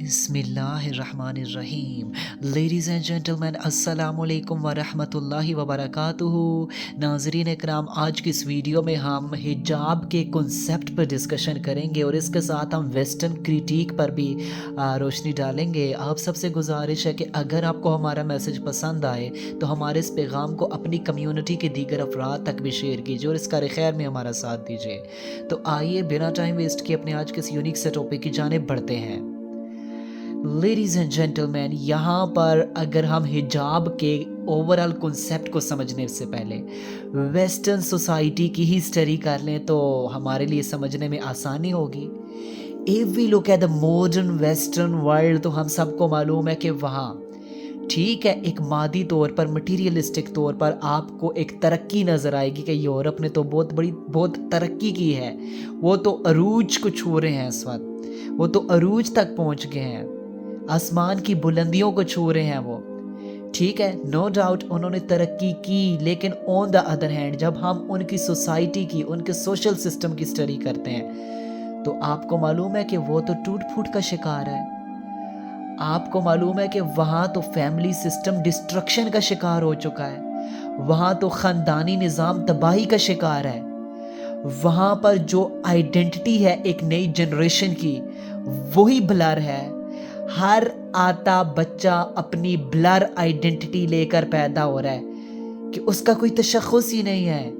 बिस्मिल्लाहिर्रहमानिर्रहीम। Ladies and gentleman, अस्सलाम वालेकुम वरहमतुल्लाहि वबरकातुहू। नाज़रीन इकराम, आज की इस वीडियो में हम हिजाब के कॉन्सेप्ट पर डिस्कशन करेंगे और इसके साथ हम वेस्टर्न क्रिटिक पर भी रोशनी डालेंगे। आप सबसे गुजारिश है कि अगर आपको हमारा मैसेज पसंद आए तो हमारे इस पैगाम को अपनी कम्युनिटी के दीगर अफराद तक भी शेयर कीजिए और इस कार खैर में हमारा साथ दीजिए। तो आइए बिना टाइम वेस्ट किए अपने आज के इस यूनिक से टॉपिक की जानिब बढ़ते हैं। लेडीज़ एंड जेंटलमैन, यहाँ पर अगर हम हिजाब के ओवरऑल कॉन्सेप्ट को समझने से पहले वेस्टर्न सोसाइटी की ही स्टडी कर लें तो हमारे लिए समझने में आसानी होगी। If we look at the modern western world, तो हम सबको मालूम है कि वहाँ ठीक है, एक मादी तौर पर, मटीरियलिस्टिक तौर पर आपको एक तरक्की नज़र आएगी कि यूरोप ने तो बहुत तरक्की की है, वो तो अरूज को छू रहे हैं इस वक्त, वो तो अरूज तक पहुंच गए हैं, आसमान की बुलंदियों को छू रहे हैं वो। ठीक है, नो डाउट उन्होंने तरक्की की, लेकिन ऑन द अदर हैंड जब हम उनकी सोसाइटी की, उनके सोशल सिस्टम की स्टडी करते हैं तो आपको मालूम है कि वो तो टूट फूट का शिकार है। आपको मालूम है कि वहाँ तो फैमिली सिस्टम डिस्ट्रक्शन का शिकार हो चुका है, वहाँ तो ख़ानदानी निज़ाम तबाही का शिकार है, वहाँ पर जो आइडेंटिटी है एक नई जनरेशन की वही ब्लर है। हर आता बच्चा अपनी ब्लर आइडेंटिटी लेकर पैदा हो रहा है कि उसका कोई तशख़्ख़ुस ही नहीं है,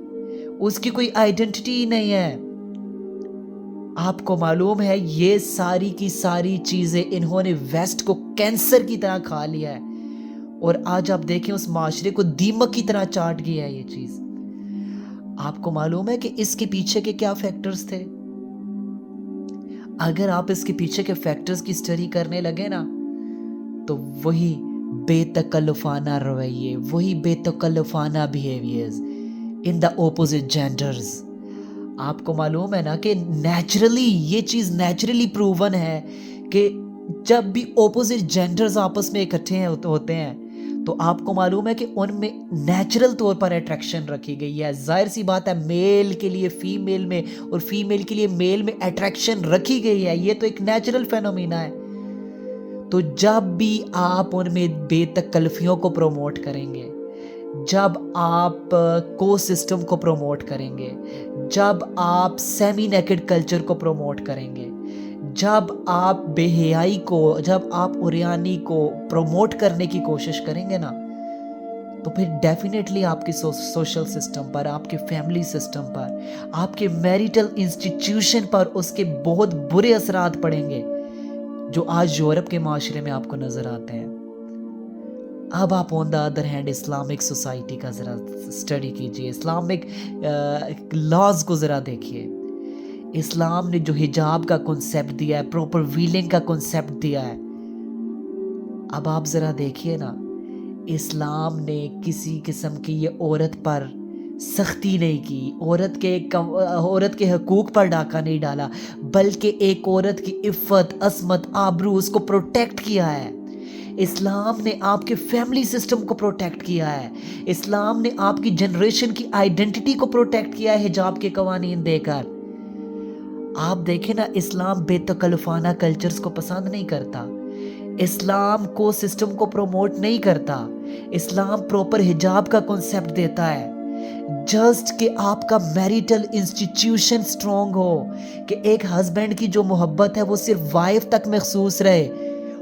उसकी कोई आइडेंटिटी ही नहीं है। आपको मालूम है ये सारी की सारी चीज़ें इन्होंने वेस्ट को कैंसर की तरह खा लिया है और आज आप देखें उस माशरे को दीमक की तरह चाट गया है ये चीज़। आपको मालूम है कि इसके पीछे के क्या फैक्टर्स थे? अगर आप इसके पीछे के फैक्टर्स की स्टडी करने लगे ना तो वही बेतकल्लुफाना रवैये, वही बेतकल्लुफाना behaviours in the opposite genders. आपको मालूम है ना कि नेचुरली ये चीज़ नेचुरली प्रूवन है कि जब भी ओपोजिट जेंडर्स आपस में इकट्ठे होते हैं तो आपको मालूम है कि उनमें नेचुरल तौर पर अट्रैक्शन रखी गई है। जाहिर सी बात है, मेल के लिए फीमेल में और फीमेल के लिए मेल में अट्रैक्शन रखी गई है, ये तो एक नेचुरल फेनोमेना है। तो जब भी आप उनमें बेतकल्फियों को प्रमोट करेंगे, जब आप को सिस्टम को प्रमोट करेंगे, जब आप सेमी नेकेड कल्चर को प्रमोट करेंगे, जब आप बेहयाई को, जब आप उरियानी को प्रमोट करने की कोशिश करेंगे ना तो फिर डेफिनेटली आपके सोशल सिस्टम पर, आपके फैमिली सिस्टम पर, आपके मैरिटल इंस्टीट्यूशन पर उसके बहुत बुरे असरात पड़ेंगे जो आज यूरोप के माशरे में आपको नज़र आते हैं। अब आप on the other hand Islamic society का ज़रा स्टडी कीजिए, इस्लामिक लॉज को ज़रा देखिए। इस्लाम ने जो हिजाब का कॉन्सेप्ट दिया है, प्रॉपर वीलिंग का कॉन्सेप्ट दिया है, अब आप ज़रा देखिए ना, इस्लाम ने किसी किस्म की ये औरत पर सख्ती नहीं की, औरत के हकूक़ पर डाका नहीं डाला, बल्कि एक औरत की इफ़्फ़त, असमत, आबरू उसको प्रोटेक्ट किया है। इस्लाम ने आपके फैमिली सिस्टम को प्रोटेक्ट किया है, इस्लाम ने आपकी जनरेशन की आइडेंटिटी को प्रोटेक्ट किया है हिजाब के कवानीन देकर। आप देखें ना, इस्लाम बेतकल्लुफाना कल्चर्स को पसंद नहीं करता, इस्लाम को सिस्टम को प्रमोट नहीं करता, इस्लाम प्रॉपर हिजाब का कॉन्सेप्ट देता है जस्ट कि आपका मैरिटल इंस्टीट्यूशन स्ट्रॉन्ग हो, कि एक हस्बैंड की जो मोहब्बत है वो सिर्फ वाइफ तक महसूस रहे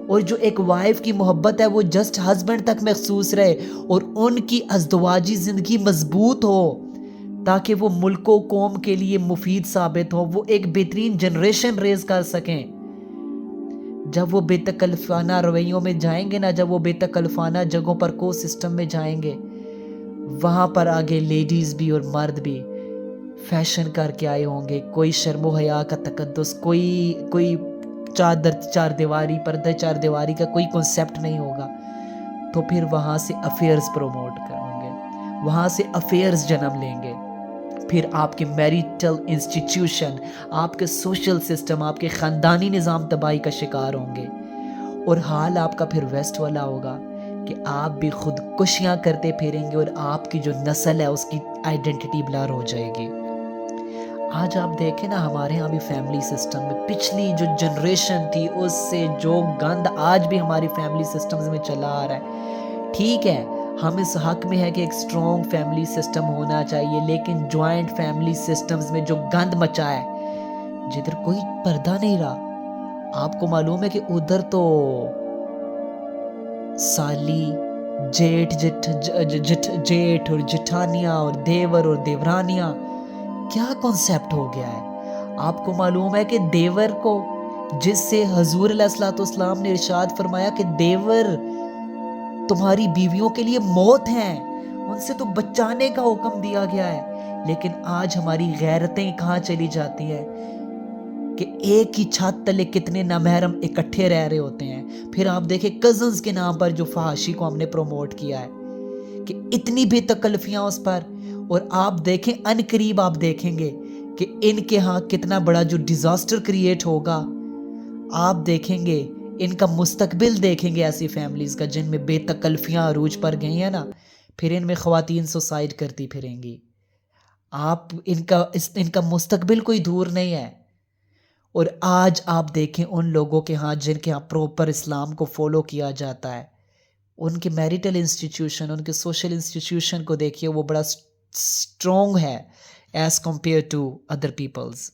और जो एक वाइफ की मोहब्बत है वो जस्ट हस्बैंड तक महसूस रहे और उनकी अज़दवाजी ज़िंदगी मजबूत हो ताकि वो मुल्को कौम के लिए मुफीद साबित हो, वो एक बेहतरीन जनरेशन रेज कर सकें। जब वो बेतकल्लुफाना रवैयों में जाएंगे ना, जब वो बेतकल्लुफाना जगहों पर को सिस्टम में जाएंगे, वहाँ पर आगे लेडीज़ भी और मर्द भी फैशन करके आए होंगे, कोई शर्मो हया का तकद्दुस, कोई चार दीवारी, पर्दा चार दीवारी का कोई कॉन्सेप्ट नहीं होगा। तो फिर वहाँ से अफेयर्स प्रमोट करेंगे, वहाँ से अफेयर्स जन्म लेंगे, फिर आपके मैरिटल इंस्टीट्यूशन, आपके सोशल सिस्टम, आपके ख़ानदानी निज़ाम तबाही का शिकार होंगे और हाल आपका फिर वेस्ट वाला होगा कि आप भी खुदकुशियाँ करते फिरेंगे और आपकी जो नस्ल है उसकी आइडेंटिटी ब्लर हो जाएगी। آج آپ دیکھیں نا ہمارے ہاں بھی فیملی سسٹم میں پچھلی جو جنریشن تھی اس سے جو گند آج بھی ہماری فیملی سسٹمز میں چلا آ رہا ہے. ٹھیک ہے ہم اس حق میں ہے کہ ایک اسٹرانگ فیملی سسٹم ہونا چاہیے، لیکن جوائنٹ فیملی سسٹمز میں جو گند مچا ہے، جدھر کوئی پردہ نہیں رہا. آپ کو معلوم ہے کہ ادھر تو سالی، جیٹھ اور جٹھانیاں اور دیور اور دیورانیاں، کیا کنسیپٹ ہو گیا ہے. آپ کو معلوم ہے کہ دیور کو، جس سے حضور علیہ الصلوۃ والسلام نے ارشاد فرمایا کہ دیور تمہاری بیویوں کے لیے موت ہیں، ان سے تو بچانے کا حکم دیا گیا ہے. لیکن آج ہماری غیرتیں کہاں چلی جاتی ہیں کہ ایک ہی چھت تلے کتنے نامحرم اکٹھے رہ رہے ہوتے ہیں. پھر آپ دیکھیں کزنز کے نام پر جو فحاشی کو ہم نے پروموٹ کیا ہے کہ اتنی بے تکلفیاں اس پر. اور آپ دیکھیں ان قریب آپ دیکھیں گے کہ ان کے ہاں کتنا بڑا جو ڈیزاسٹر کریٹ ہوگا. آپ دیکھیں گے ان کا مستقبل دیکھیں گے ایسی فیملیز کا جن میں بے تکلفیاں عروج پر گئی ہیں نا، پھر ان میں خواتین سوسائڈ کرتی پھریں گی. آپ ان کا مستقبل کوئی دور نہیں ہے. اور آج آپ دیکھیں ان لوگوں کے ہاں جن کے ہاں پروپر اسلام کو فالو کیا جاتا ہے، ان کے میریٹل انسٹیٹیوشن، ان کے سوشل انسٹیٹیوشن کو دیکھیے، وہ بڑا اسٹرانگ ہے as compare to other Peoples.